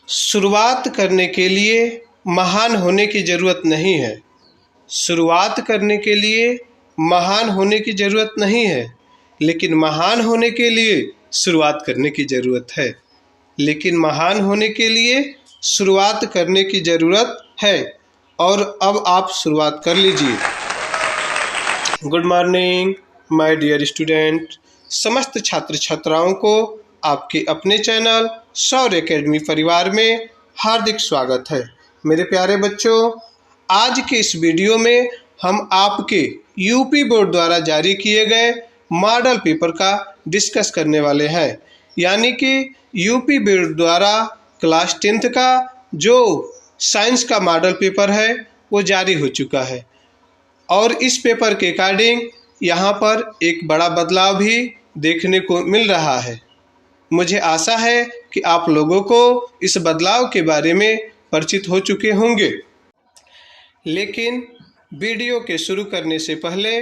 शुरुआत करने के लिए महान होने की ज़रूरत नहीं है। शुरुआत करने के लिए महान होने की ज़रूरत नहीं है, लेकिन महान होने के लिए शुरुआत करने की ज़रूरत है। लेकिन महान होने के लिए शुरुआत करने की ज़रूरत है। और अब आप शुरुआत कर लीजिए। Good morning my dear student. समस्त छात्र छात्राओं को आपके अपने चैनल सौर एकेडमी परिवार में हार्दिक स्वागत है। मेरे प्यारे बच्चों, आज के इस वीडियो में हम आपके यूपी बोर्ड द्वारा जारी किए गए मॉडल पेपर का डिस्कस करने वाले हैं। यानी कि यूपी बोर्ड द्वारा क्लास 10th का जो साइंस का मॉडल पेपर है वो जारी हो चुका है। और इस पेपर के अकॉर्डिंग यहाँ पर एक बड़ा बदलाव भी देखने को मिल रहा है। मुझे आशा है कि आप लोगों को इस बदलाव के बारे में परिचित हो चुके होंगे। लेकिन वीडियो के शुरू करने से पहले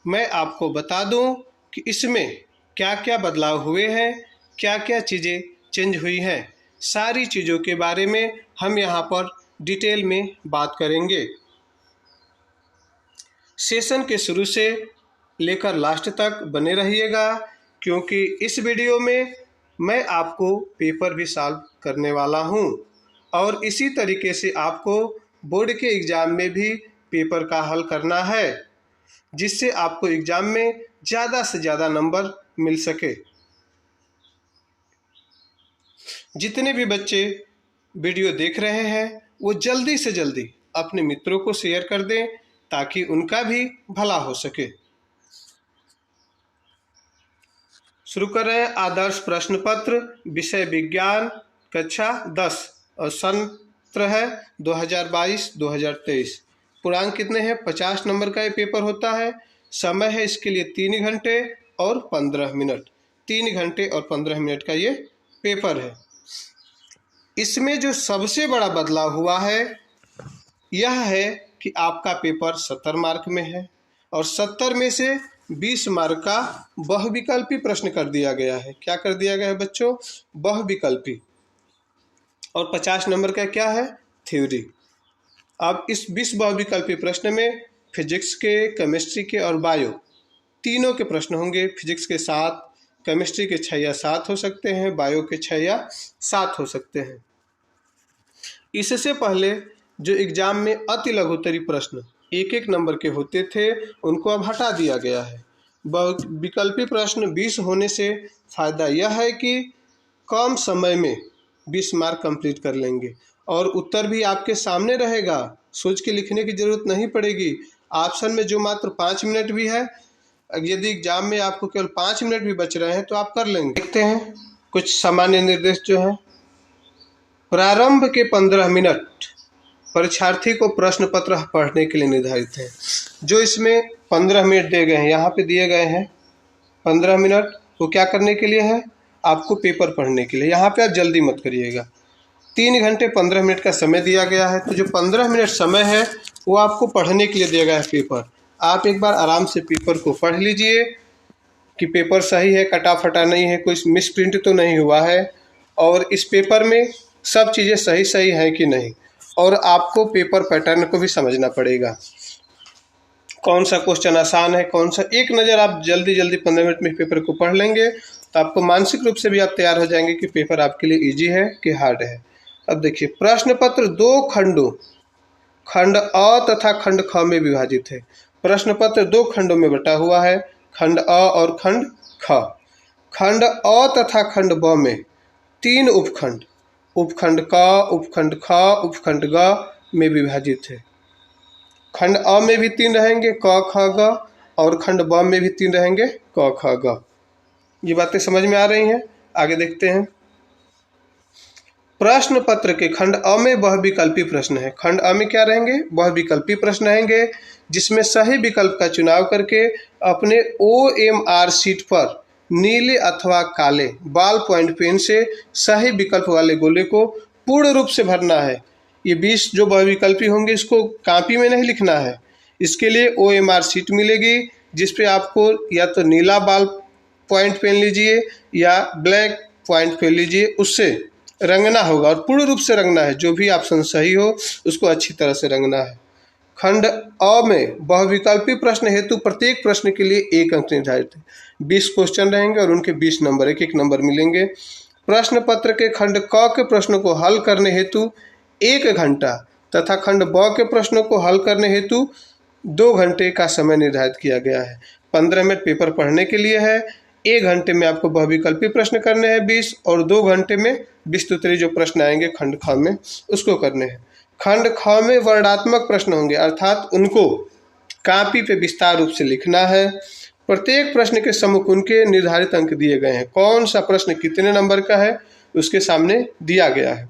मैं आपको बता दूं कि इसमें क्या क्या बदलाव हुए हैं, क्या क्या चीज़ें चेंज हुई हैं। सारी चीज़ों के बारे में हम यहाँ पर डिटेल में बात करेंगे। सेशन के शुरू से लेकर लास्ट तक बने रहिएगा, क्योंकि इस वीडियो में मैं आपको पेपर भी सॉल्व करने वाला हूं। और इसी तरीके से आपको बोर्ड के एग्ज़ाम में भी पेपर का हल करना है, जिससे आपको एग्ज़ाम में ज़्यादा से ज़्यादा नंबर मिल सके। जितने भी बच्चे वीडियो देख रहे हैं वो जल्दी से जल्दी अपने मित्रों को शेयर कर दें, ताकि उनका भी भला हो सके। शुरू कर रहे हैं। आदर्श प्रश्न पत्र, विषय विज्ञान, कक्षा 10 और सत्र है 2022-2023। पूर्णांक कितने हैं? 50 नंबर का ये पेपर होता है। समय है इसके लिए 3 घंटे और 15 मिनट। 3 घंटे और 15 मिनट का ये पेपर है। इसमें जो सबसे बड़ा बदलाव हुआ है यह है कि आपका पेपर 70 मार्क में है और 70 में से 20 मार्क का बहुविकल्पी प्रश्न कर दिया गया है। क्या कर दिया गया है बच्चों? बहुविकल्पी। और 50 नंबर का क्या है? थ्योरी। अब इस 20 बहुविकल्पी प्रश्न में फिजिक्स के, केमिस्ट्री के और बायो तीनों के प्रश्न होंगे। फिजिक्स के 7, केमिस्ट्री के 6 या 7 हो सकते हैं, बायो के 6 या 7 हो सकते हैं। इससे पहले जो एग्जाम में अति लघुत्तरी प्रश्न 1-1 नंबर के होते थे, उनको अब हटा दिया गया है। विकल्पी प्रश्न 20 होने से फ़ायदा यह है कि कम समय में 20 मार्क कंप्लीट कर लेंगे और उत्तर भी आपके सामने रहेगा। सोच के लिखने की ज़रूरत नहीं पड़ेगी। ऑप्शन में जो मात्र 5 मिनट भी है, यदि एग्जाम में आपको केवल 5 मिनट भी बच रहे हैं तो आप कर लेंगे। देखते हैं कुछ सामान्य निर्देश जो है। प्रारंभ के 15 मिनट परीक्षार्थी को प्रश्न पत्र पढ़ने के लिए निर्धारित है। जो इसमें 15 मिनट दिए गए हैं, यहाँ पे दिए गए हैं 15 मिनट, वो क्या करने के लिए है? आपको पेपर पढ़ने के लिए। यहाँ पे आप जल्दी मत करिएगा। 3 घंटे 15 मिनट का समय दिया गया है, तो जो 15 मिनट समय है वो आपको पढ़ने के लिए दिया गया है पेपर। आप एक बार आराम से पेपर को पढ़ लीजिए कि पेपर सही है, कटा फटा नहीं है, कोई मिस प्रिंट तो नहीं हुआ है, और इस पेपर में सब चीज़ें सही सही हैं कि नहीं। और आपको पेपर पैटर्न को भी समझना पड़ेगा, कौन सा क्वेश्चन आसान है, कौन सा। एक नज़र आप जल्दी 15 मिनट में पेपर को पढ़ लेंगे तो आपको मानसिक रूप से भी आप तैयार हो जाएंगे कि पेपर आपके लिए इजी है कि हार्ड है। अब देखिए, प्रश्न पत्र 2 खंडों, खंड अ तथा खंड ख में विभाजित है। प्रश्न पत्र 2 खंडों में बटा हुआ है, खंड अ और खंड ख। खंड अ तथा खंड ब में 3 उपखंड, उपखंड क, उपखंड ख, उपखंड ग में विभाजित है। खंड अ में भी 3 रहेंगे, क ख ग, और खंड ब में भी 3 रहेंगे, क ख ग। ये बातें समझ में आ रही हैं? आगे देखते हैं। प्रश्न पत्र के खंड अ में बहुविकल्पी प्रश्न है। खंड अ में क्या रहेंगे? बहुविकल्पी प्रश्न रहेंगे, जिसमें सही विकल्प का चुनाव करके अपने OMR शीट पर नीले अथवा काले बॉल पॉइंट पेन से सही विकल्प वाले गोले को पूर्ण रूप से भरना है। ये 20 जो बहुविकल्पी होंगे इसको कॉपी में नहीं लिखना है। इसके लिए OMR शीट मिलेगी, जिस पे आपको या तो नीला बॉल पॉइंट पेन लीजिए या ब्लैक पॉइंट पेन लीजिए, उससे रंगना होगा और पूर्ण रूप से रंगना है। जो भी ऑप्शन सही हो उसको अच्छी तरह से रंगना है। खंड अ में बहुविकल्पी प्रश्न हेतु प्रत्येक प्रश्न के लिए 1 अंक निर्धारित है। 20 क्वेश्चन रहेंगे और उनके 20 नंबर, एक एक नंबर मिलेंगे। प्रश्न पत्र के खंड क के प्रश्नों को हल करने हेतु 1 घंटा तथा खंड ब के प्रश्नों को हल करने हेतु 2 घंटे का समय निर्धारित किया गया है। 15 मिनट पेपर पढ़ने के लिए है। 1 घंटे में आपको बहुविकल्पी प्रश्न करने हैं 20 और 2 घंटे में 20 उत्तरी जो प्रश्न आएंगे खंड ख में उसको करने हैं। खंड ख में वर्णात्मक प्रश्न होंगे, अर्थात उनको कॉपी पे विस्तार रूप से लिखना है। प्रत्येक प्रश्न के सम्मुख उनके निर्धारित अंक दिए गए हैं। कौन सा प्रश्न कितने नंबर का है उसके सामने दिया गया है।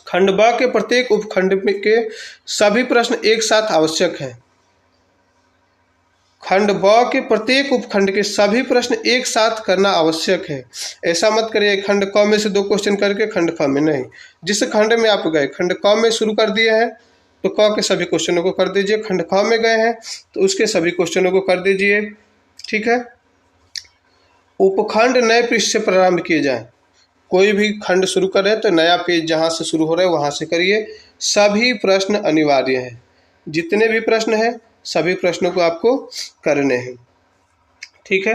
खंड ब के प्रत्येक उपखंड के सभी प्रश्न एक साथ आवश्यक हैं। खंड ब के प्रत्येक उपखंड के सभी प्रश्न एक साथ करना आवश्यक है। ऐसा मत करिए खंड क में से 2 क्वेश्चन करके खंड ख में नहीं। जिस खंड में आप गए, खंड क में शुरू कर दिए हैं तो क के सभी क्वेश्चनों को कर दीजिए। खंड ख में गए हैं तो उसके सभी क्वेश्चनों को कर दीजिए। ठीक है। उपखंड नए पृष्ठ से प्रारंभ किए जाएं। कोई भी खंड शुरू करें तो नया पेज जहां से शुरू हो रहा है वहां से करिए। सभी प्रश्न अनिवार्य हैं। जितने भी प्रश्न हैं सभी प्रश्नों को आपको करने हैं। ठीक है।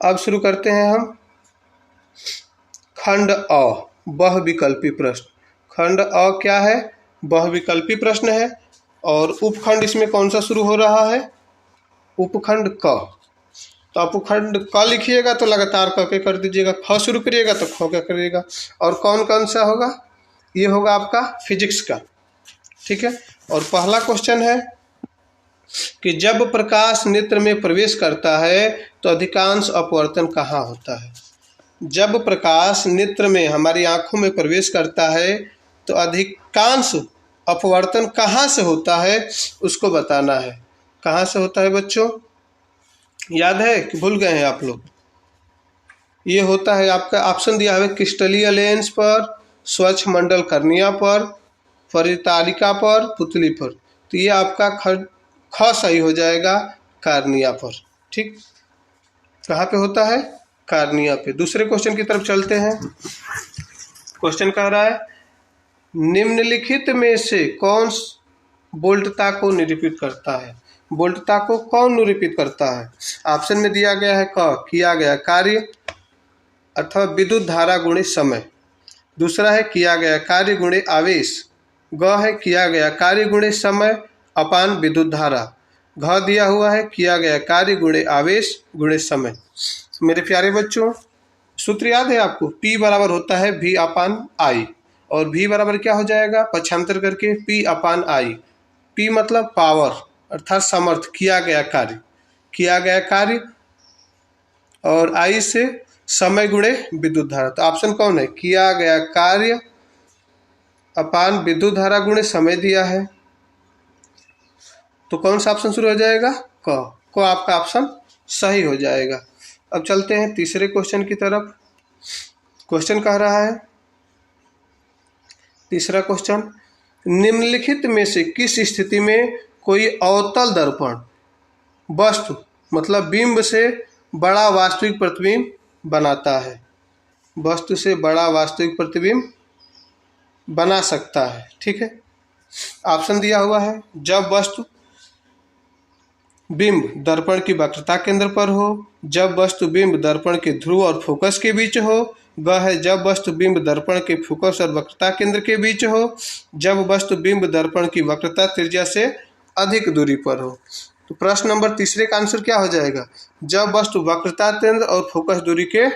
अब शुरू करते हैं हम खंड अ, बहुविकल्पी प्रश्न। खंड अ क्या है? बहुविकल्पी प्रश्न है। और उपखंड इसमें कौन सा शुरू हो रहा है? उपखंड क। तो आप उपखंड क लिखिएगा तो लगातार क के कर दीजिएगा। ख शुरू करिएगा तो ख का करिएगा। और कौन कौन सा होगा? ये होगा आपका फिजिक्स का। ठीक है। और पहला क्वेश्चन है कि जब प्रकाश नेत्र में प्रवेश करता है तो अधिकांश अपवर्तन कहाँ होता है? जब प्रकाश नेत्र में हमारी आंखों में प्रवेश करता है तो अधिकांश अपवर्तन कहाँ से होता है उसको बताना है। कहाँ से होता है बच्चों? याद है कि भूल गए हैं आप लोग? ये होता है आपका ऑप्शन दिया है क्रिस्टलीय लेंस पर, स्वच्छ मंडल कर्निया पर, परितारिका पर, पुतली पर। तो ये आपका ख सही हो जाएगा, कार्निया पर। ठीक। कहाँ पे होता है? कार्निया पे। दूसरे क्वेश्चन की तरफ चलते हैं। क्वेश्चन कह रहा है निम्नलिखित में से कौन वोल्टता को निरूपित करता है? वोल्टता को कौन निरूपित करता है? ऑप्शन में दिया गया है क, किया गया कार्य अथवा विद्युत धारा गुणे समय। दूसरा है किया गया कार्य गुणे आवेश। ग है किया गया कार्य गुणे समय अपान विद्युत धारा। घ दिया हुआ है किया गया कार्य गुणे आवेश गुणे समय। मेरे प्यारे बच्चों, सूत्र याद है आपको? P बराबर होता है V अपान I। और V बराबर क्या हो जाएगा? पक्षांतर करके P अपान I। P मतलब पावर अर्थात समर्थ, किया गया कार्य। किया गया कार्य और I से समय गुणे विद्युत धारा। तो ऑप्शन कौन है? किया गया कार्य अपान विद्युत धारा गुणे समय दिया है। तो कौन सा ऑप्शन शुरू हो जाएगा? क। को आपका ऑप्शन सही हो जाएगा। अब चलते हैं तीसरे क्वेश्चन की तरफ। क्वेश्चन कह रहा है तीसरा क्वेश्चन, निम्नलिखित में से किस स्थिति में कोई अवतल दर्पण वस्तु मतलब बिंब से बड़ा वास्तविक प्रतिबिंब बनाता है? वस्तु से बड़ा वास्तविक प्रतिबिंब बना सकता है। ठीक है। ऑप्शन दिया हुआ है जब वस्तु बिंब दर्पण की वक्रता केंद्र पर हो, जब वस्तु बिंब दर्पण के ध्रुव और फोकस के बीच हो। ग है जब वस्तु बिंब दर्पण के फोकस और वक्रता केंद्र के बीच हो, जब वस्तु बिंब दर्पण की वक्रता त्रिज्या से अधिक दूरी पर हो। तो प्रश्न नंबर तीसरे का आंसर क्या हो जाएगा? जब वस्तु वक्रता केंद्र और फोकस दूरी के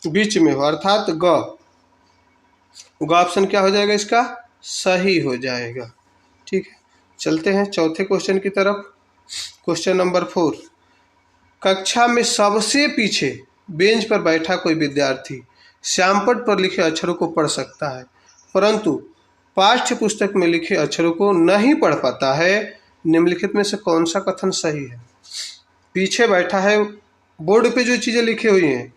बीच में हो, अर्थात ग ऑप्शन क्या हो जाएगा? इसका सही हो जाएगा। ठीक है। चलते हैं चौथे क्वेश्चन की तरफ। क्वेश्चन नंबर 4, कक्षा में सबसे पीछे बेंच पर बैठा कोई विद्यार्थी श्यामपट्ट पर लिखे अक्षरों को पढ़ सकता है परंतु पाठ्य पुस्तक में लिखे अक्षरों को नहीं पढ़ पाता है। निम्नलिखित में से कौन सा कथन सही है? पीछे बैठा है, बोर्ड पे जो चीज़ें लिखी हुई हैं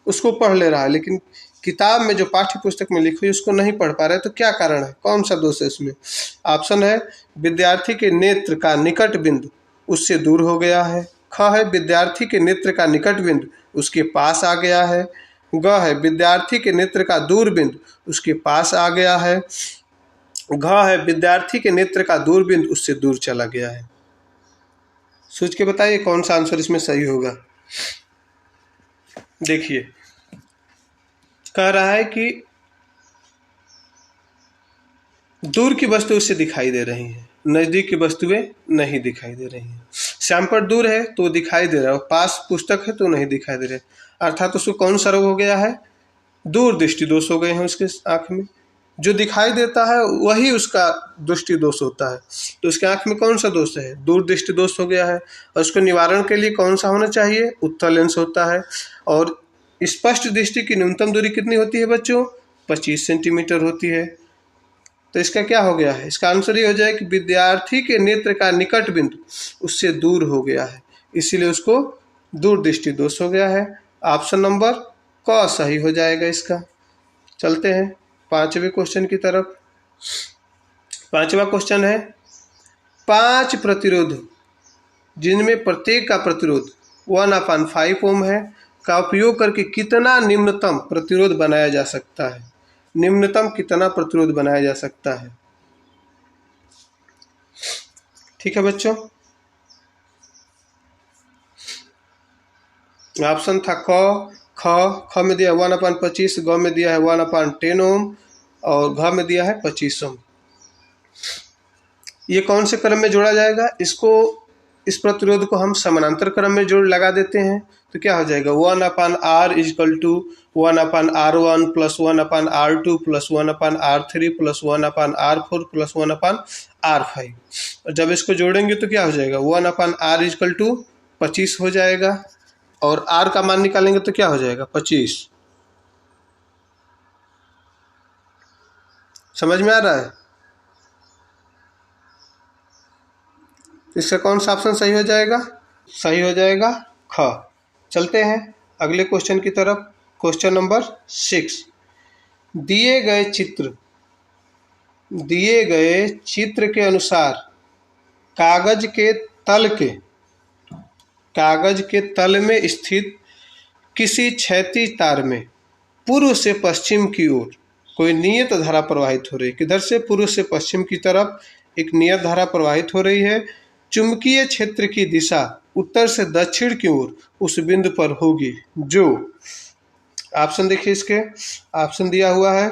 उसको पढ़ ले रहा है, लेकिन किताब में जो पाठ्य पुस्तक में लिखी हुई उसको नहीं पढ़ पा रहा है। तो क्या कारण है? कौन सा दोष है इसमें? ऑप्शन है विद्यार्थी के नेत्र का निकट बिंदु उससे दूर हो गया है। ख है विद्यार्थी के नेत्र का निकट बिंदु उसके पास आ गया है। ग है विद्यार्थी के नेत्र का दूरबिंदु उसके पास आ गया है। घ है विद्यार्थी के नेत्र का दूरबिंदु उससे दूर चला गया है। सोच के बताइए कौन सा आंसर इसमें सही होगा। देखिए कह रहा है कि दूर की वस्तु उससे दिखाई दे रही है, नजदीक की वस्तुएं नहीं दिखाई दे रही हैं। श्यामपट दूर है तो दिखाई दे रहा है, पास पुस्तक है तो नहीं दिखाई दे रहे, अर्थात उसको कौन सा रोग हो गया है, दूर दृष्टि दोष हो गए हैं उसके आंख में। जो दिखाई देता है वही उसका दृष्टि दोष होता है, तो उसके आंख में कौन सा दोष है, दूर दृष्टि दोष हो गया है। और उसको निवारण के लिए कौन सा होना चाहिए, उत्तल लेंस होता है। और स्पष्ट दृष्टि की न्यूनतम दूरी कितनी होती है बच्चों, 25 सेंटीमीटर होती है। तो इसका क्या हो गया है, इसका आंसर ये हो जाए कि विद्यार्थी के नेत्र का निकट बिंदु उससे दूर हो गया है, इसीलिए उसको दूर दृष्टि दोष हो गया है। ऑप्शन नंबर क सही हो जाएगा इसका। चलते हैं पांचवें क्वेश्चन की तरफ। पांचवा क्वेश्चन है 5 प्रतिरोध जिनमें प्रत्येक का प्रतिरोध 1/5 ओम है का उपयोग करके कितना निम्नतम प्रतिरोध बनाया जा सकता है। निम्नतम कितना प्रतिरोध बनाया जा सकता है। ठीक है बच्चों, ऑप्शन था ख में दिया 1/25, ग में दिया है 1/10 ओम और घ में दिया है 25 ओम। ये कौन से क्रम में जोड़ा जाएगा, इस प्रतिरोध को हम समानांतर क्रम में जोड़ लगा देते हैं तो क्या हो जाएगा 1/r = 1/r1 + 1/r2 + 1/r3 + 1/r4 + 1/r5। और जब इसको जोड़ेंगे तो क्या हो जाएगा 1/r = 25 हो जाएगा और r का मान निकालेंगे तो क्या हो जाएगा 25। समझ में आ रहा है। इसका कौन सा ऑप्शन सही हो जाएगा, सही हो जाएगा ख। चलते हैं अगले क्वेश्चन की तरफ। क्वेश्चन नंबर 6, दिए गए चित्र के अनुसार कागज के तल में स्थित किसी क्षैतिज तार में पूर्व से पश्चिम की ओर कोई नियत धारा प्रवाहित हो रही है। किधर से, पूर्व से पश्चिम की तरफ एक नियत धारा प्रवाहित हो रही है। चुंबकीय क्षेत्र की दिशा उत्तर से दक्षिण की ओर उस बिंदु पर होगी जो, ऑप्शन देखिए इसके, ऑप्शन दिया हुआ है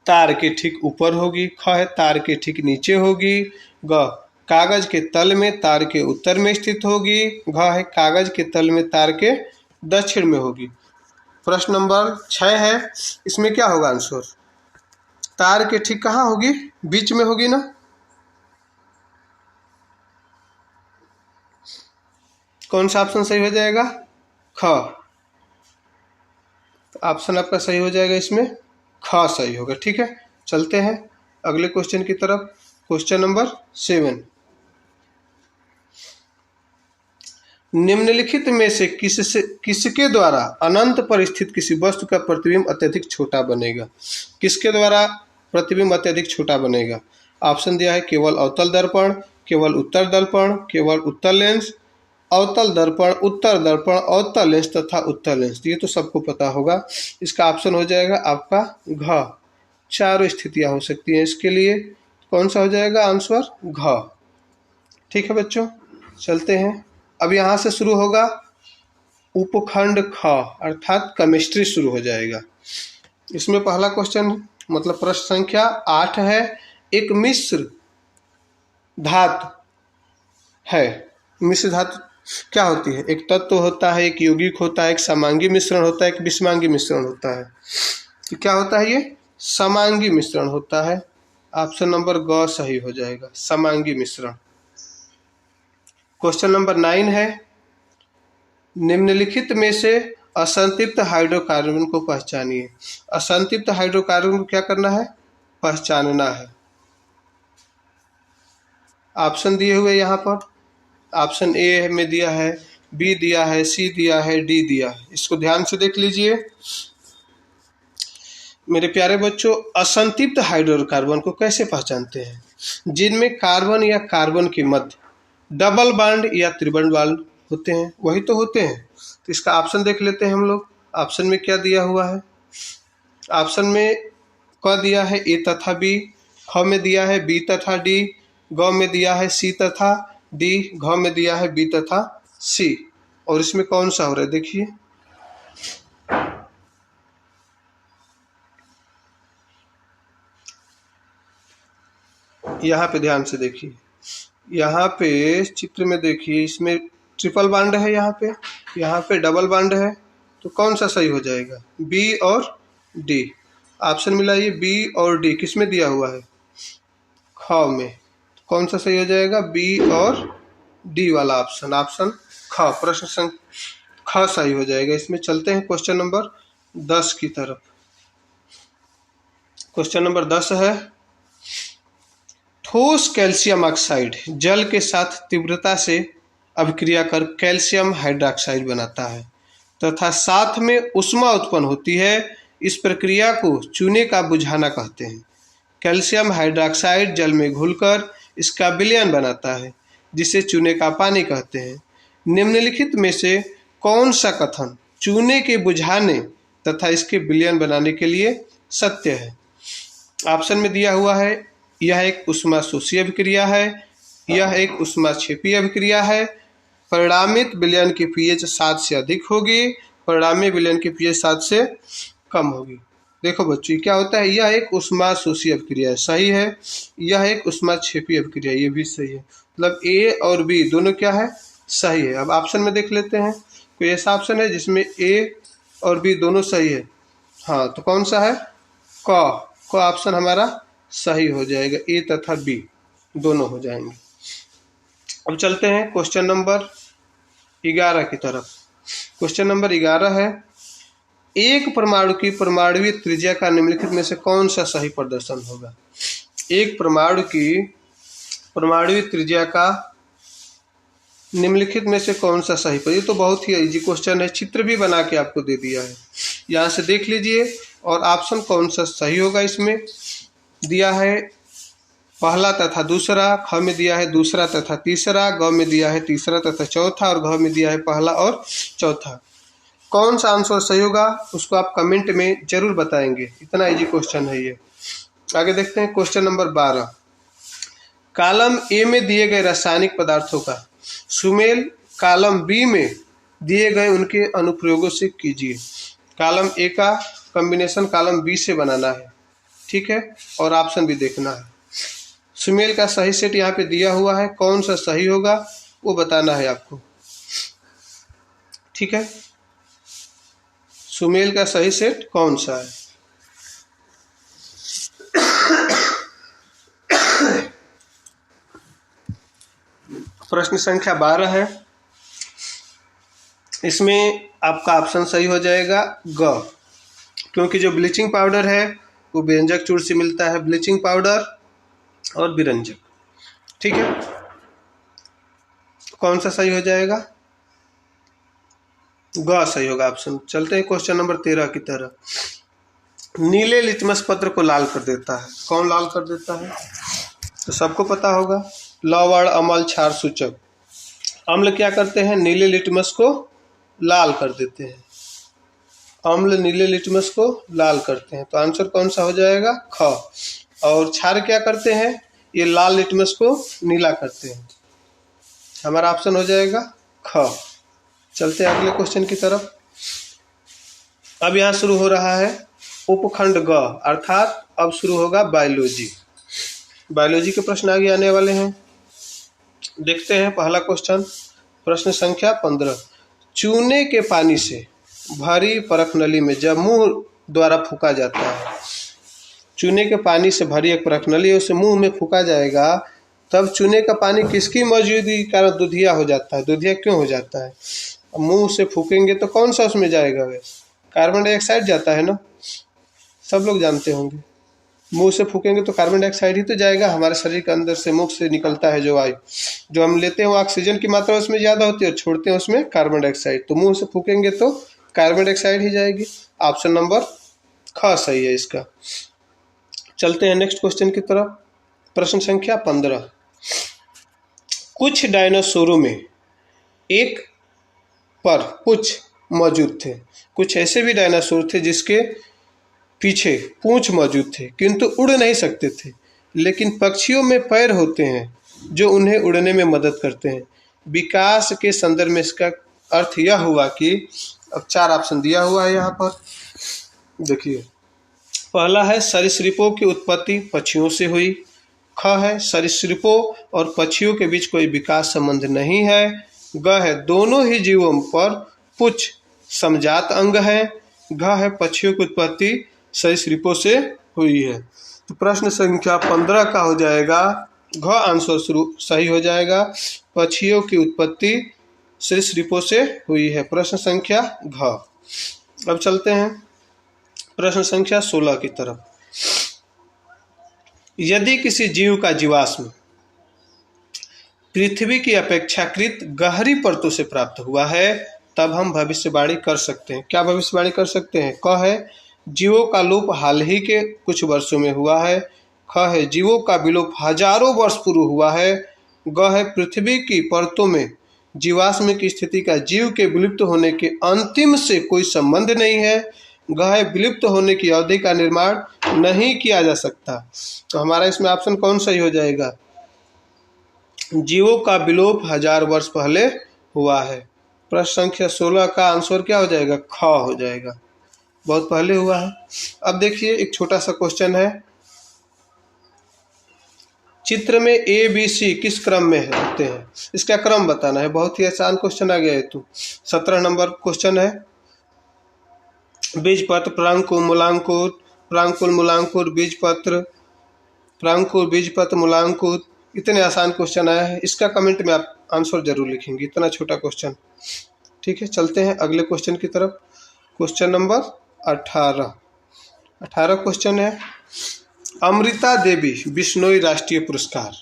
तार के ठीक ऊपर होगी, ख है तार के ठीक नीचे होगी, ग कागज के तल में तार के उत्तर में स्थित होगी, घ है कागज के तल में तार के दक्षिण में होगी। प्रश्न नंबर 6 है, इसमें क्या होगा आंसर, तार के ठीक कहाँ होगी, बीच में होगी ना। कौन सा ऑप्शन सही हो जाएगा, ख। ऑप्शन आपका सही हो जाएगा इसमें, ख सही होगा। ठीक है, चलते हैं अगले क्वेश्चन की तरफ। क्वेश्चन नंबर 7, निम्नलिखित में से किसके द्वारा अनंत पर स्थित किसी वस्तु का प्रतिबिंब अत्यधिक छोटा बनेगा। किसके द्वारा प्रतिबिंब अत्यधिक छोटा बनेगा। ऑप्शन दिया है केवल अवतल दर्पण, केवल उत्तर दर्पण, केवल उत्तल लेंस, अवतल दर्पण, उत्तर दर्पण, अवतल लेंस तथा उत्तल लेंस। ये तो सबको पता होगा। इसका ऑप्शन हो जाएगा आपका घ। चारों स्थितियां हो सकती हैं इसके लिए, कौन सा हो जाएगा आंसर, घ। ठीक है बच्चों, चलते हैं। अब यहाँ से शुरू होगा उपखंड ख, अर्थात केमिस्ट्री शुरू हो जाएगा। इसमें पहला क्वेश्चन मतलब प्रश्न संख्या 8 है। एक मिश्र धातु है, मिश्र धातु क्या होती है, एक तत्व होता है, एक यौगिक होता है, एक समांगी मिश्रण होता है, एक विषमांगी मिश्रण होता है। तो क्या होता है, ये समांगी मिश्रण होता है। ऑप्शन नंबर ग सही हो जाएगा, समांगी मिश्रण। क्वेश्चन नंबर 9 है, निम्नलिखित में से असंतृप्त हाइड्रोकार्बन को पहचानिए। असंतृप्त हाइड्रोकार्बन को क्या करना है, पहचानना है। ऑप्शन दिए हुए यहाँ पर, ऑप्शन ए में दिया है, बी दिया है, सी दिया है, डी दिया है। इसको ध्यान से देख लीजिए मेरे प्यारे बच्चों। असंतृप्त हाइड्रोकार्बन को कैसे पहचानते हैं, जिनमें कार्बन या कार्बन के मध्य डबल बॉन्ड या त्रिबल बॉन्ड होते हैं, वही तो होते हैं। तो इसका ऑप्शन देख लेते हैं हम लोग। ऑप्शन में क्या दिया हुआ है? ऑप्शन में क दिया है ए तथा बी, ख में दिया है बी तथा डी, ग में दिया है सी तथा डी, घ में दिया है बी तथा सी। और इसमें कौन सा हो रहा है देखिए, यहाँ पे ध्यान से देखिए, यहाँ पे चित्र में देखिए, इसमें ट्रिपल बॉन्ड है, यहाँ पे डबल बॉन्ड है, तो कौन सा सही हो जाएगा? बी और डी। ऑप्शन मिलाइए, बी और डी किस में दिया हुआ है? ख में। कौन सा सही हो जाएगा? बी और डी वाला ऑप्शन, ऑप्शन ख, प्रश्न संख्या ख सही हो जाएगा। इसमें चलते हैं क्वेश्चन नंबर 10 की तरफ। क्वेश्चन नंबर 10 है, ठोस कैल्शियम ऑक्साइड जल के साथ तीव्रता से अभिक्रिया कर कैल्शियम हाइड्रोक्साइड बनाता है तथा साथ में ऊष्मा उत्पन्न होती है। इस प्रक्रिया को चूने का बुझाना कहते हैं। कैल्शियम हाइड्रोक्साइड जल में घुलकर इसका विलयन बनाता है, जिसे चूने का पानी कहते हैं। निम्नलिखित में से कौन सा कथन चूने के बुझाने तथा इसके विलयन बनाने के लिए सत्य है? ऑप्शन में दिया हुआ है, यह एक ऊष्माशोषी अभिक्रिया है, यह एक ऊष्माक्षेपी अभिक्रिया है, परिणामित विलयन की पीएच 7 से अधिक होगी, परिणामी विलयन की पीएच 7 से कम होगी। देखो बच्चों, क्या होता है? यह एक ऊष्माशोषी अभिक्रिया है, सही है। यह एक ऊष्माक्षेपी अभिक्रिया, ये भी सही है। मतलब ए और बी दोनों क्या है? सही है। अब ऑप्शन में देख लेते हैं, कोई ऐसा ऑप्शन है जिसमें ए और बी दोनों सही है? हाँ, तो कौन सा है? क ऑप्शन हमारा सही हो जाएगा, ए तथा बी दोनों हो जाएंगे। अब चलते हैं क्वेश्चन नंबर 11 की तरफ। क्वेश्चन नंबर 11 है, एक परमाणु की परमाणुवीय त्रिज्या का निम्नलिखित में से कौन सा सही प्रदर्शन होगा? एक परमाणु की परमाणुवीय त्रिज्या का निम्नलिखित में से कौन सा सही? ये तो बहुत ही इजी क्वेश्चन है, चित्र भी बना के आपको दे दिया है, यहाँ से देख लीजिए। और ऑप्शन कौन सा सही होगा? इसमें दिया है पहला तथा दूसरा, ख में दिया है दूसरा तथा तीसरा, ग में दिया है तीसरा तथा चौथा, और घ में दिया है पहला और चौथा। कौन सा आंसर सही होगा उसको आप कमेंट में जरूर बताएंगे, इतना इजी क्वेश्चन है ये। आगे देखते हैं क्वेश्चन नंबर 12। कॉलम ए में दिए गए रासायनिक पदार्थों का सुमेल कॉलम बी में दिए गए उनके अनुप्रयोगों से कीजिए। कॉलम ए का कॉम्बिनेशन कॉलम बी से बनाना है, ठीक है, और ऑप्शन भी देखना है। सुमेल का सही सेट यहाँ पे दिया हुआ है, कौन सा सही होगा वो बताना है आपको, ठीक है। सुमेल का सही सेट कौन सा है? प्रश्न संख्या 12 है, इसमें आपका ऑप्शन सही हो जाएगा ग, क्योंकि जो ब्लीचिंग पाउडर है वो व्यंजक चूर्ण से मिलता है, ब्लीचिंग पाउडर और विरंजक, ठीक है। कौन सा सही हो जाएगा? ग सही होगा ऑप्शन। चलते हैं क्वेश्चन नंबर 13 की तरफ। नीले लिटमस पत्र को लाल कर देता है, कौन लाल कर देता है? तो सबको पता होगा, लवण, अम्ल, क्षार सूचक। अम्ल क्या करते हैं? नीले लिटमस को लाल कर देते हैं, अम्ल नीले लिटमस को लाल करते हैं, तो आंसर कौन सा हो जाएगा? ख। और क्षार क्या करते हैं? ये लाल लिटमस को नीला करते हैं, हमारा ऑप्शन हो जाएगा ख। चलते हैं अगले क्वेश्चन की तरफ। अब यहाँ शुरू हो रहा है उपखंड ग, अर्थात अब शुरू होगा बायोलॉजी। बायोलॉजी के प्रश्न आगे आने वाले हैं। देखते हैं पहला क्वेश्चन, प्रश्न संख्या 15। चूने के पानी से भरी परख नली में जब मुंह द्वारा फूका जाता है, चूने के पानी से भरी एक परख नली है, उसे मुंह में फूका जाएगा, तब चूने का पानी किसकी मौजूदगी के कारण दुधिया हो जाता है? दुधिया क्यों हो जाता है? मुंह से फूकेंगे तो कौन सा उसमें जाएगा? वे कार्बन डाइऑक्साइड जाता है ना, सब लोग जानते होंगे। मुंह से फूकेंगे तो कार्बन डाइऑक्साइड ही तो जाएगा, हमारे शरीर के अंदर से मुख से निकलता है जो वायु, जो हम लेते हैं वो ऑक्सीजन की मात्रा उसमें ज़्यादा होती है और छोड़ते हैं उसमें कार्बन डाइऑक्साइड, तो मुंह से फूकेंगे तो कार्बन डाइऑक्साइड ही जाएगी। ऑप्शन नंबर ख सही है इसका। चलते हैं नेक्स्ट क्वेश्चन की तरफ। प्रश्न संख्या 15। कुछ डायनासोरों में एक पर कुछ मौजूद थे। कुछ ऐसे भी डायनासोर थे जिसके पीछे पूंछ मौजूद थे किंतु उड़ नहीं सकते थे, लेकिन पक्षियों में पैर होते हैं जो उन्हें उड़ने में मदद करते हैं। विकास के संदर्भ में इसका अर्थ यह हुआ कि अब 4 ऑप्शन दिया हुआ है यहाँ पर, देखिए। पहला है सरीसृपों की उत्पत्ति पक्षियों से हुई। ख है सरीसृपों और पक्षियों के बीच कोई विकास संबंध नहीं है। ग है दोनों ही जीवों पर पुच्छ समजात अंग है। घ है पक्षियों की उत्पत्ति सरीसृपों से हुई है। तो प्रश्न संख्या 15 का हो जाएगा घ आंसर सही हो जाएगा। पक्षियों की उत्पत्ति सरीसृपों से हुई है, प्रश्न संख्या घ। अब चलते हैं प्रश्न संख्या 16 की तरफ। यदि किसी जीव का जीवाश्म पृथ्वी की अपेक्षाकृत गहरी परतों से प्राप्त हुआ है तब हम भविष्यवाणी कर सकते हैं। क्या भविष्यवाणी कर सकते हैं? क है जीवों का लोप हाल ही के कुछ वर्षों में हुआ है। ख है जीवों का विलोप हजारों वर्ष पूर्व हुआ है। ग है पृथ्वी की परतों में जीवाश्म की स्थिति का जीव के विलुप्त होने के अंतिम से कोई संबंध नहीं है। ग है विलुप्त होने की अवधि का निर्माण नहीं किया जा सकता। तो हमारा इसमें ऑप्शन कौन सही हो जाएगा? जीवों का विलोप 1000 वर्ष पहले हुआ है। प्रश्न संख्या 16 का आंसर क्या हो जाएगा? ख हो जाएगा, बहुत पहले हुआ है। अब देखिए एक छोटा सा क्वेश्चन है। चित्र में ए बी सी किस क्रम में होते हैं? इसका क्रम बताना है। बहुत ही आसान क्वेश्चन आ गया है। तो 17 नंबर क्वेश्चन है। बीजपत्र प्रांकुर मूलांकुर, प्रांकुर मूलांकुर बीजपत्र, प्रांकुर बीजपत्र मूलांकुर। इतने आसान क्वेश्चन आया है, इसका कमेंट में आप आंसर जरूर लिखेंगे। इतना छोटा क्वेश्चन, ठीक है। चलते हैं अगले क्वेश्चन की तरफ। क्वेश्चन नंबर 18 क्वेश्चन है। अमृता देवी बिश्नोई राष्ट्रीय पुरस्कार,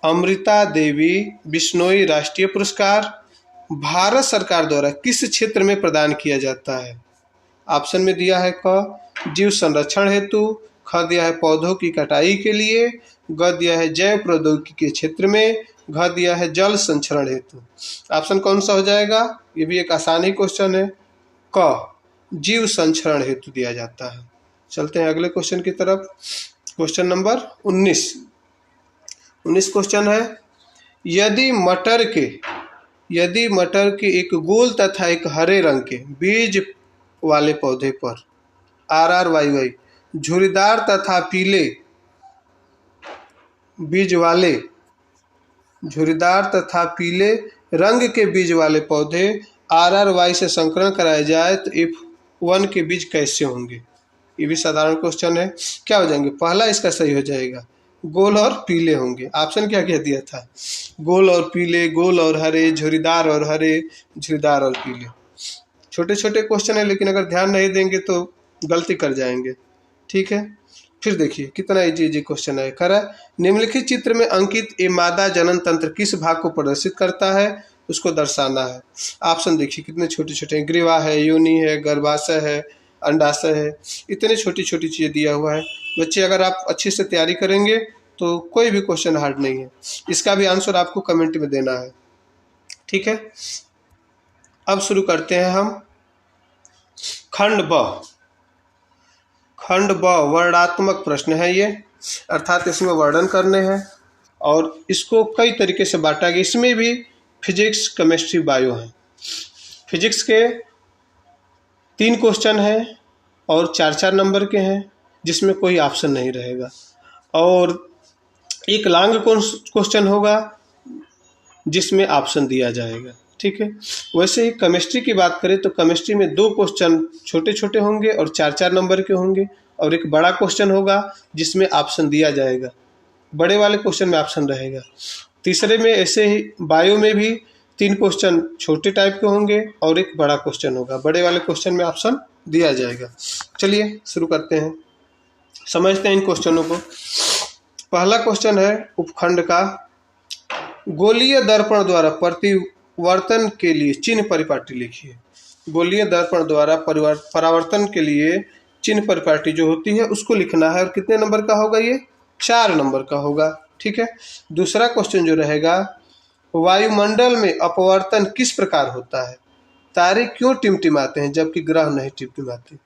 अमृता देवी बिश्नोई राष्ट्रीय पुरस्कार भारत सरकार द्वारा किस क्षेत्र में प्रदान किया जाता है? ऑप्शन में दिया है क जीव संरक्षण हेतु, ख दिया है पौधों की कटाई के लिए, ग दिया है जैव प्रौद्योगिकी के क्षेत्र में, घ दिया है जल संचरण हेतु। ऑप्शन कौन सा हो जाएगा? ये भी एक आसान ही क्वेश्चन है। क जीव संचरण हेतु दिया जाता है। चलते हैं अगले क्वेश्चन की तरफ। क्वेश्चन नंबर 19 क्वेश्चन है। यदि मटर के एक गोल तथा एक हरे रंग के बीज वाले पौधे पर RRYY झुर्रीदार तथा पीले रंग के बीज वाले पौधे RRY से संकरण कराया जाए तो F1 के बीज कैसे होंगे? ये भी साधारण क्वेश्चन है। क्या हो जाएंगे? पहला इसका सही हो जाएगा, गोल और पीले होंगे। ऑप्शन क्या क्या दिया था? गोल और पीले, गोल और हरे, झुर्रीदार और हरे, झुर्रीदार और पीले। छोटे छोटे क्वेश्चन है, लेकिन अगर ध्यान नहीं देंगे तो गलती कर जाएंगे, ठीक है। फिर देखिए कितना इजी क्वेश्चन है। खरा निम्नलिखित चित्र में अंकित ए मादा जनन तंत्र किस भाग को प्रदर्शित करता है? उसको दर्शाना है। ऑप्शन देखिए कितने छोटे छोटे हैं। ग्रीवा है, योनि है, गर्भाशय है, अंडाशय है। इतने छोटी छोटी चीज़ें दिया हुआ है। बच्चे अगर आप अच्छे से तैयारी करेंगे तो कोई भी क्वेश्चन हार्ड नहीं है। इसका भी आंसर आपको कमेंट में देना है, ठीक है। अब शुरू करते हैं हम। खंड ब वर्णात्मक प्रश्न है ये, अर्थात इसमें वर्णन करने हैं और इसको कई तरीके से बांटा गया। इसमें भी फिजिक्स, केमिस्ट्री, बायो है। फिजिक्स के 3 क्वेश्चन हैं और 4-4 नंबर के हैं, जिसमें कोई ऑप्शन नहीं रहेगा, और एक लॉन्ग क्वेश्चन होगा जिसमें ऑप्शन दिया जाएगा, ठीक है। वैसे ही केमिस्ट्री की बात करें तो केमिस्ट्री में 2 क्वेश्चन छोटे छोटे होंगे और 4-4 नंबर के होंगे, और एक बड़ा क्वेश्चन होगा जिसमें ऑप्शन दिया जाएगा। बड़े वाले क्वेश्चन में ऑप्शन रहेगा। तीसरे में ऐसे ही बायो में भी 3 क्वेश्चन छोटे टाइप के होंगे और एक बड़ा क्वेश्चन होगा। बड़े वाले क्वेश्चन में ऑप्शन दिया जाएगा। चलिए शुरू करते हैं, समझते हैं इन क्वेश्चनों को। पहला क्वेश्चन है उपखंड का। गोलीय दर्पण द्वारा परिवर्तन के लिए चिन्ह परिपाटी लिखिए। गोलीय दर्पण द्वारा परावर्तन के लिए चिन्ह परिपाटी जो होती है उसको लिखना है, और कितने नंबर का होगा? ये 4 नंबर का होगा, ठीक है। दूसरा क्वेश्चन जो रहेगा, वायुमंडल में अपवर्तन किस प्रकार होता है? तारे क्यों टिमटिमाते हैं जबकि ग्रह नहीं टिमटिमाते?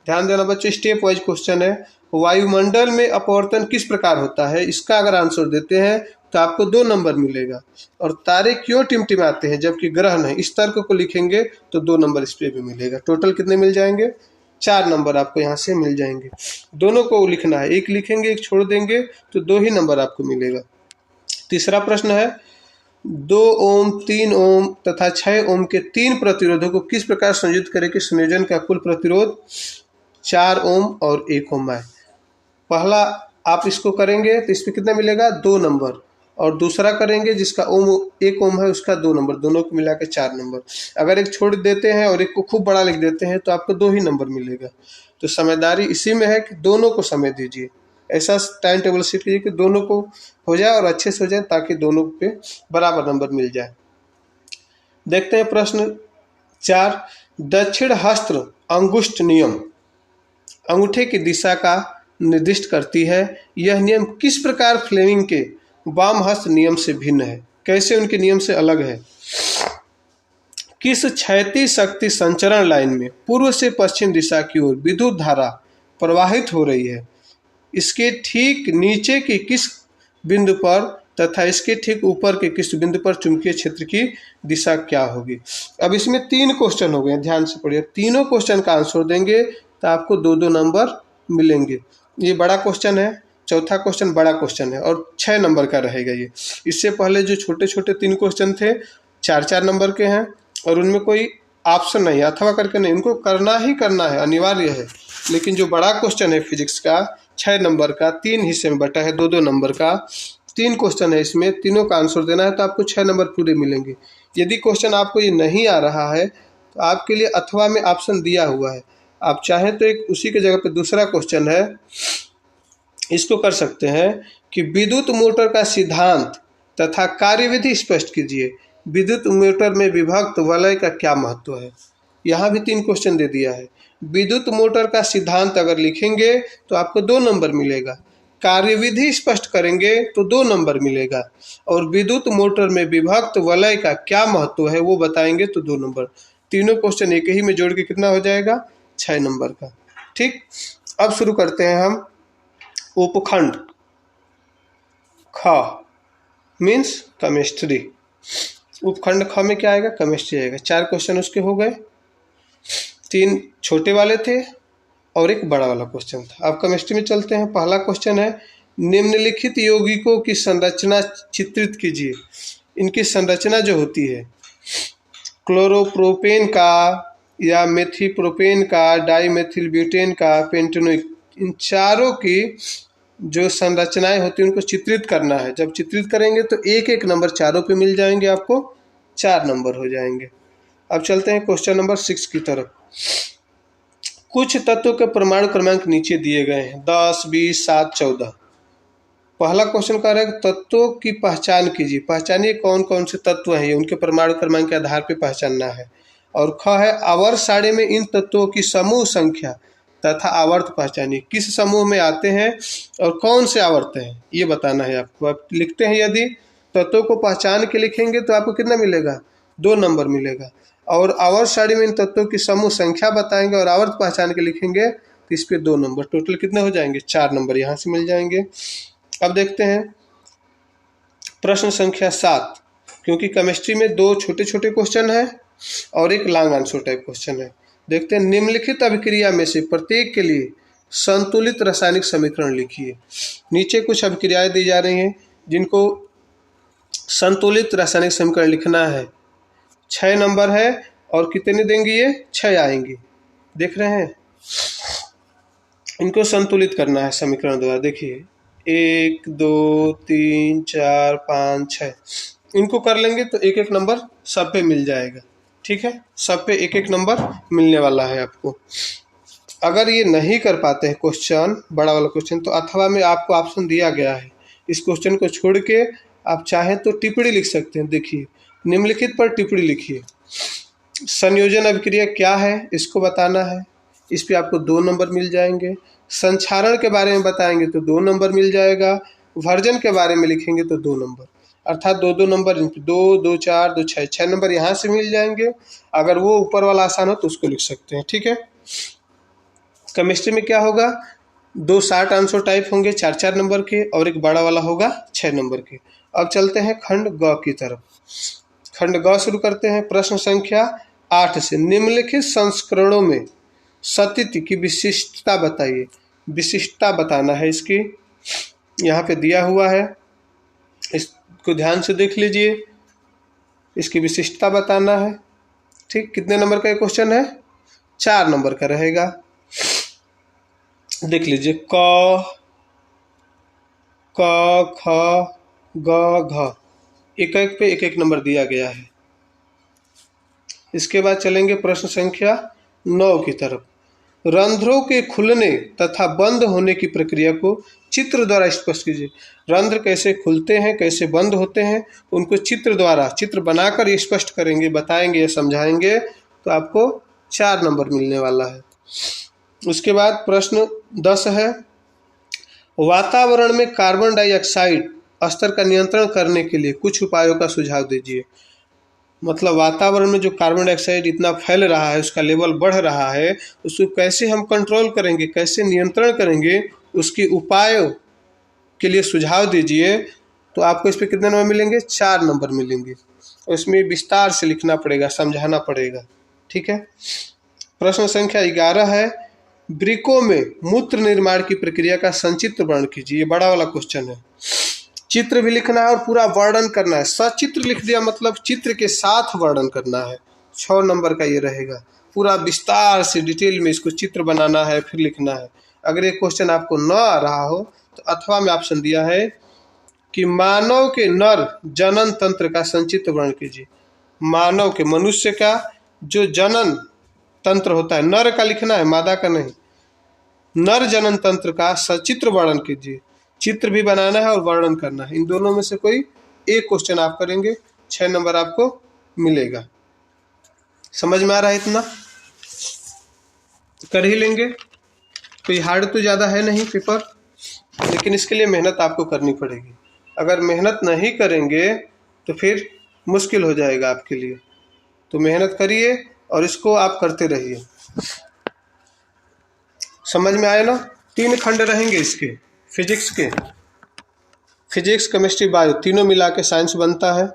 ध्यान देना बच्चों, स्टेप वाइज क्वेश्चन है। वायुमंडल में अपवर्तन किस प्रकार होता है, इसका अगर आंसर देते हैं तो आपको 2 नंबर मिलेगा। और तारे क्यों टिमटिमाते हैं जबकि ग्रह नहीं, इस तर्क को लिखेंगे तो 2 नंबर इस पे भी मिलेगा। टोटल कितने मिल जाएंगे? 4 नंबर आपको यहाँ से मिल जाएंगे। दोनों को लिखना है, एक लिखेंगे एक छोड़ देंगे तो 2 ही नंबर आपको मिलेगा। तीसरा प्रश्न है 2 ओम, 3 ओम तथा 6 ओम के 3 प्रतिरोधों को किस प्रकार संयोजित करें कि संयोजन का कुल प्रतिरोध 4 ओम और 1 ओम आए। पहला आप इसको करेंगे तो इस पर कितना मिलेगा? 2 नंबर। और दूसरा करेंगे जिसका ओम 1 ओम है उसका 2 नंबर, दोनों को मिला के 4 नंबर। अगर एक छोड़ देते हैं और एक को खूब बड़ा लिख देते हैं तो आपको 2 ही नंबर मिलेगा। तो समझदारी इसी में है कि दोनों को समय दीजिए, ऐसा टाइम टेबल सेट कीजिए कि दोनों को हो जाए और अच्छे से हो जाए ताकि दोनों पे बराबर नंबर मिल जाए। देखते हैं प्रश्न 4, दक्षिण हस्त अंगुष्ठ नियम अंगूठे की दिशा का निर्दिष्ट करती है। यह नियम किस प्रकार फ्लेमिंग के वाम हस्त नियम से भिन्न है, कैसे उनके नियम से अलग है? किस क्षैतिज शक्ति संचरण लाइन में पूर्व से पश्चिम दिशा की ओर विद्युत धारा प्रवाहित हो रही है? इसके ठीक नीचे के किस बिंदु पर तथा इसके ठीक ऊपर के किस बिंदु पर चुंबकीय क्षेत्र की दिशा क्या होगी? अब इसमें 3 क्वेश्चन हो गए, ध्यान से पढ़िए। तीनों क्वेश्चन का आंसर देंगे तो आपको 2-2 नंबर मिलेंगे। ये बड़ा क्वेश्चन है, चौथा क्वेश्चन बड़ा क्वेश्चन है और 6 नंबर का रहेगा ये। इससे पहले जो छोटे छोटे 3 क्वेश्चन थे 4-4 नंबर के हैं और उनमें कोई ऑप्शन नहीं, अथवा करके नहीं, उनको करना ही करना है, अनिवार्य है। लेकिन जो बड़ा क्वेश्चन है फिजिक्स का 6 नंबर का, 3 हिस्से में बटा है, 2-2 नंबर का 3 क्वेश्चन है, इसमें तीनों का आंसर देना है तो आपको 6 नंबर पूरे मिलेंगे। यदि क्वेश्चन आपको ये नहीं आ रहा है तो आपके लिए अथवा में ऑप्शन दिया हुआ है, आप चाहें तो एक उसी के जगह पे दूसरा क्वेश्चन है, इसको कर सकते हैं कि विद्युत मोटर का सिद्धांत तथा कार्यविधि स्पष्ट कीजिए। विद्युत मोटर में विभक्त वलय का क्या महत्व है? यहाँ भी 3 क्वेश्चन दे दिया है। विद्युत मोटर का सिद्धांत अगर लिखेंगे तो आपको 2 नंबर मिलेगा, कार्यविधि स्पष्ट करेंगे तो 2 नंबर मिलेगा, और विद्युत मोटर में विभक्त वलय का क्या महत्व है वो बताएंगे तो 2 नंबर। तीनों क्वेश्चन एक ही में जोड़ के कितना हो जाएगा? 6 नंबर का। ठीक, अब शुरू करते हैं हम। उपखंड ख मीन्स केमिस्ट्री। उपखंड ख में क्या आएगा? केमिस्ट्री आएगा। 4 क्वेश्चन उसके हो गए, 3 छोटे वाले थे और एक बड़ा वाला क्वेश्चन था। अब केमिस्ट्री में चलते हैं। पहला क्वेश्चन है निम्नलिखित यौगिकों की संरचना चित्रित कीजिए। इनकी संरचना जो होती है क्लोरोप्रोपेन का या मेथिप्रोपेन का, डाईमेथिल ब्यूटेन का, पेंटेनोइक, इन चारों की जो संरचनाएं होती हैं उनको चित्रित करना है। जब चित्रित करेंगे तो 1-1 नंबर चारों पे मिल जाएंगे, आपको 4 नंबर हो जाएंगे। अब चलते हैं क्वेश्चन नंबर 6 की तरफ। कुछ तत्वों के परमाणु क्रमांक नीचे दिए गए हैं 10, 20, 7, 14। पहला क्वेश्चन कह रहा है तत्वों की पहचान कीजिए, पहचानिए कौन कौन से तत्व हैं, उनके परमाणु क्रमांक के आधार पर पहचानना है। और ख है आवर्त सारणी में इन तत्वों की समूह संख्या तथा आवर्त पहचानिए, किस समूह में आते हैं और कौन से आवर्त हैं ये बताना है आपको। आप लिखते हैं, यदि तत्वों को पहचान के लिखेंगे तो आपको कितना मिलेगा? 2 नंबर मिलेगा। और आवर्त सारणी में इन तत्वों की समूह संख्या बताएंगे और आवर्त पहचान के लिखेंगे तो इस पे 2 नंबर। टोटल कितने हो जाएंगे? 4 नंबर यहाँ से मिल जाएंगे। अब देखते हैं प्रश्न संख्या 7, क्योंकि केमिस्ट्री में 2 छोटे छोटे क्वेश्चन है और एक लॉन्ग आंसर टाइप क्वेश्चन है। देखते हैं निम्नलिखित अभिक्रिया में से प्रत्येक के लिए संतुलित रासायनिक समीकरण लिखिए। नीचे कुछ अभिक्रियाएं दी जा रही हैं जिनको संतुलित रासायनिक समीकरण लिखना है। 6 नंबर है और कितने देंगे? ये 6 आएंगे, देख रहे हैं। इनको संतुलित करना है समीकरण द्वारा। देखिए 1, 2, 3, 4, 5, 6 इनको कर लेंगे तो 1-1 नंबर सब पे मिल जाएगा। ठीक है, सब पे 1-1 नंबर मिलने वाला है आपको। अगर ये नहीं कर पाते हैं क्वेश्चन, बड़ा वाला क्वेश्चन, तो अथवा में आपको ऑप्शन दिया गया है। इस क्वेश्चन को छोड़ के आप चाहें तो टिप्पणी लिख सकते हैं। देखिए निम्नलिखित पर टिप्पणी लिखिए। संयोजन अभिक्रिया क्या है इसको बताना है, इस पे आपको 2 नंबर मिल जाएंगे। संक्षारण के बारे में बताएंगे तो 2 नंबर मिल जाएगा। वर्जन के बारे में लिखेंगे तो 2 नंबर। अर्थात 2-2 नंबर 2, 2, 4, 2, 6, 6 नंबर यहाँ से मिल जाएंगे। अगर वो ऊपर वाला आसान हो तो उसको लिख सकते हैं। ठीक है। केमिस्ट्री में क्या होगा, 2 शॉर्ट आंसर टाइप होंगे 4-4 नंबर के और एक बड़ा वाला होगा 6 नंबर के। अब चलते हैं खंड ग की तरफ। खंड ग शुरू करते हैं। प्रश्न संख्या 8 से निम्नलिखित संस्करणों में सतिथि की विशिष्टता बताइए। विशिष्टता बताना है इसकी, यहाँ पे दिया हुआ है, इसको ध्यान से देख लीजिए। इसकी विशिष्टता बताना है। ठीक, कितने नंबर का ये क्वेश्चन है, 4 नंबर का रहेगा। देख लीजिए, क ख ग घ, एक एक पे एक एक नंबर दिया गया है। इसके बाद चलेंगे प्रश्न संख्या 9 की तरफ। रंध्रों के खुलने तथा बंद होने की प्रक्रिया को चित्र द्वारा स्पष्ट कीजिए। रंध्र कैसे खुलते हैं, कैसे बंद होते हैं, उनको चित्र द्वारा, चित्र बनाकर स्पष्ट करेंगे, बताएंगे या समझाएंगे, तो आपको 4 नंबर मिलने वाला है। उसके बाद प्रश्न 10 है, वातावरण में कार्बन डाइऑक्साइड स्तर का नियंत्रण करने के लिए कुछ उपायों का सुझाव दीजिए। मतलब वातावरण में जो कार्बन डाइऑक्साइड इतना फैल रहा है, उसका लेवल बढ़ रहा है, उसको कैसे हम कंट्रोल करेंगे, कैसे नियंत्रण करेंगे, उसके उपायों के लिए सुझाव दीजिए। तो आपको इस पर कितने नंबर मिलेंगे, 4 नंबर मिलेंगे। और इसमें विस्तार से लिखना पड़ेगा, समझाना पड़ेगा। ठीक है। प्रश्न संख्या 11 है, वृक्कों में मूत्र निर्माण की प्रक्रिया का संचित्र वर्णन कीजिए। ये बड़ा वाला क्वेश्चन है। चित्र भी लिखना है और पूरा वर्णन करना है। सचित्र लिख दिया मतलब चित्र के साथ वर्णन करना है। 6 नंबर का ये रहेगा। पूरा विस्तार से डिटेल में इसको चित्र बनाना है, फिर लिखना है। अगर ये क्वेश्चन आपको न आ रहा हो तो अथवा में ऑप्शन दिया है कि मानव के नर जनन तंत्र का संचित्र वर्णन कीजिए। मानव के, मनुष्य का जो जनन तंत्र होता है, नर का लिखना है, मादा का नहीं। नर जनन तंत्र का सचित्र वर्णन कीजिए। चित्र भी बनाना है और वर्णन करना है। इन दोनों में से कोई एक क्वेश्चन आप करेंगे, 6 नंबर आपको मिलेगा। समझ में आ रहा है? इतना कर ही लेंगे। कोई हार्ड तो ज़्यादा है नहीं पेपर, लेकिन इसके लिए मेहनत आपको करनी पड़ेगी। अगर मेहनत नहीं करेंगे तो फिर मुश्किल हो जाएगा आपके लिए। तो मेहनत करिए और इसको आप करते रहिए। समझ में आया ना? 3 खंड रहेंगे इसके, फिजिक्स के। फिजिक्स, केमिस्ट्री, बायो तीनों मिला के साइंस बनता है।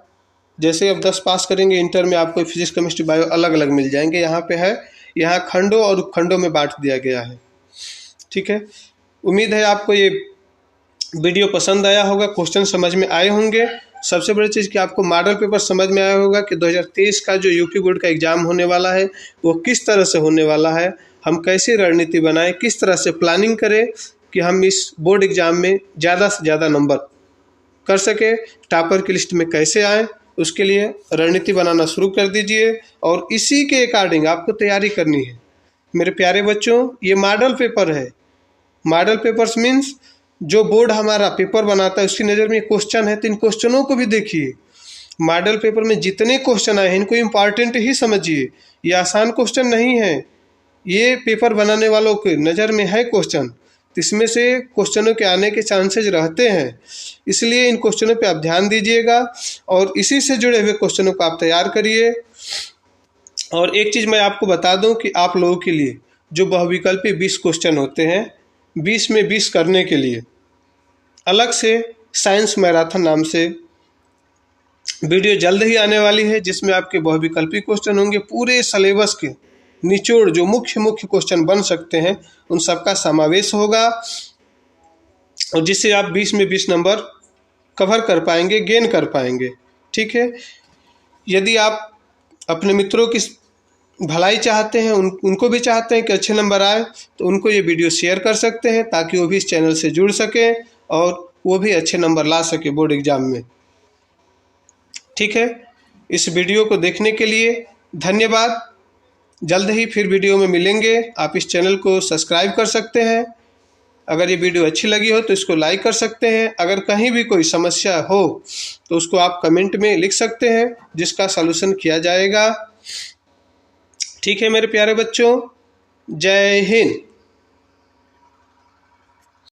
जैसे अब 10 पास करेंगे इंटर में, आपको फिजिक्स, केमिस्ट्री, बायो अलग अलग मिल जाएंगे। यहाँ पे है, यहाँ खंडों और उपखंडों में बांट दिया गया है। ठीक है। उम्मीद है आपको ये वीडियो पसंद आया होगा, क्वेश्चन समझ में आए होंगे। सबसे बड़ी चीज़ कि आपको मॉडल पेपर समझ में आया होगा कि 2023 का जो यूपी बोर्ड का एग्ज़ाम होने वाला है वो किस तरह से होने वाला है, हम कैसे रणनीति बनाएं, किस तरह से प्लानिंग करें कि हम इस बोर्ड एग्ज़ाम में ज़्यादा से ज़्यादा नंबर कर सके, टॉपर की लिस्ट में कैसे आएँ, उसके लिए रणनीति बनाना शुरू कर दीजिए और इसी के अकॉर्डिंग आपको तैयारी करनी है। मेरे प्यारे बच्चों, ये मॉडल पेपर है। मॉडल पेपर्स मीन्स जो बोर्ड हमारा पेपर बनाता है उसकी नज़र में क्वेश्चन है, तो इन क्वेश्चनों को भी देखिए। मॉडल पेपर में जितने क्वेश्चन आए हैं इनको इम्पॉर्टेंट ही समझिए। ये आसान क्वेश्चन नहीं है, ये पेपर बनाने वालों के नज़र में है क्वेश्चन, तो इसमें से क्वेश्चनों के आने के चांसेस रहते हैं। इसलिए इन क्वेश्चनों पे आप ध्यान दीजिएगा और इसी से जुड़े हुए क्वेश्चनों को आप तैयार करिए। और एक चीज़ मैं आपको बता दूं कि आप लोगों के लिए जो बहुविकल्पी 20 क्वेश्चन होते हैं, 20 में 20 करने के लिए अलग से साइंस मैराथन नाम से वीडियो जल्द ही आने वाली है, जिसमें आपके बहुविकल्पी क्वेश्चन होंगे। पूरे सिलेबस के निचोड़ जो मुख्य क्वेश्चन बन सकते हैं उन सबका समावेश होगा और जिससे आप 20 में 20 नंबर कवर कर पाएंगे, गेन कर पाएंगे। ठीक है। यदि आप अपने मित्रों की भलाई चाहते हैं, उनको भी चाहते हैं कि अच्छे नंबर आए, तो उनको ये वीडियो शेयर कर सकते हैं ताकि वो भी इस चैनल से जुड़ सकें और वो भी अच्छे नंबर ला सके बोर्ड एग्ज़ाम में। ठीक है। इस वीडियो को देखने के लिए धन्यवाद। जल्द ही फिर वीडियो में मिलेंगे। आप इस चैनल को सब्सक्राइब कर सकते हैं। अगर ये वीडियो अच्छी लगी हो तो इसको लाइक कर सकते हैं। अगर कहीं भी कोई समस्या हो तो उसको आप कमेंट में लिख सकते हैं, जिसका सलूशन किया जाएगा। ठीक है मेरे प्यारे बच्चों, जय हिंद।